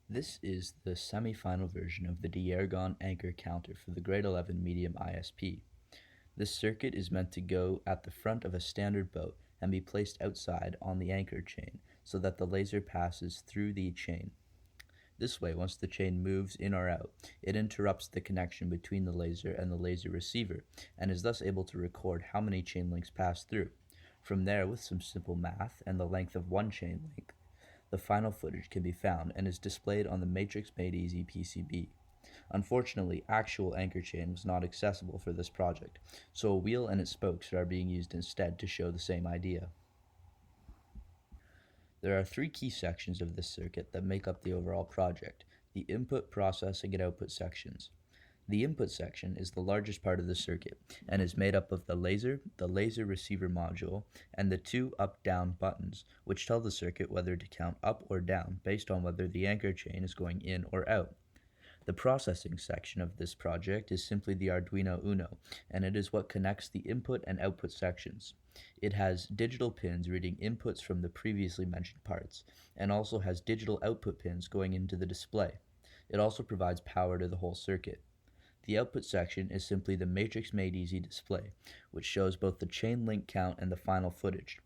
This is the semi-final version of the Aragon anchor counter for the grade 11 medium ISP. This circuit is meant to go at the front of a standard boat and be placed outside on the anchor chain so that the laser passes through the chain. This way, once the chain moves in or out, it interrupts the connection between the laser and the laser receiver and is thus able to record how many chain links pass through. From there, with some simple math and the length of one chain link, the final footage can be found and is displayed on the Matrix Made Easy PCB. Unfortunately, actual anchor chain was not accessible for this project, so a wheel and its spokes are being used instead to show the same idea. There are three key sections of this circuit that make up the overall project: the input, processing, and output sections. The input section is the largest part of the circuit and is made up of the laser receiver module, and the two up-down buttons, which tell the circuit whether to count up or down based on whether the anchor chain is going in or out. The processing section of this project is simply the Arduino Uno, and it is what connects the input and output sections. It has digital pins reading inputs from the previously mentioned parts, and also has digital output pins going into the display. It also provides power to the whole circuit. The output section is simply the Matrix Made Easy display, which shows both the chain link count and the final footage.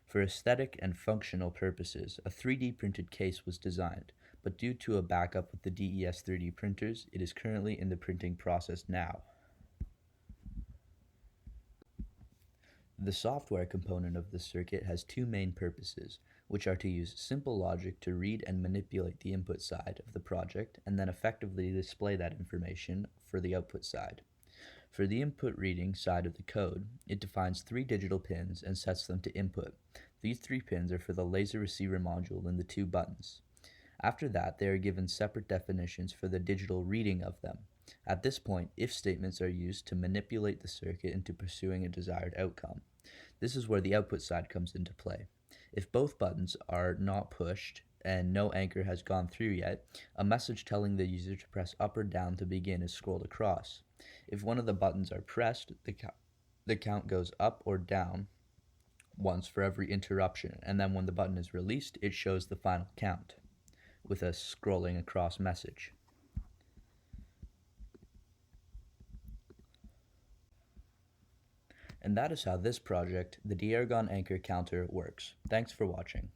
For aesthetic and functional purposes, a 3D printed case was designed, but due to a backup with the DES 3D printers, it is currently in the printing process now. The software component of the circuit has two main purposes, which are to use simple logic to read and manipulate the input side of the project and then effectively display that information for the output side. For the input reading side of the code, it defines three digital pins and sets them to input. These three pins are for the laser receiver module and the two buttons. After that, they are given separate definitions for the digital reading of them. At this point, if statements are used to manipulate the circuit into pursuing a desired outcome. This is where the output side comes into play. If both buttons are not pushed and no anchor has gone through yet, a message telling the user to press up or down to begin is scrolled across. If one of the buttons are pressed, the count goes up or down once for every interruption, and then when the button is released, it shows the final count with a scrolling across message. And that is how this project, the Aragon Anchor Counter, works. Thanks for watching.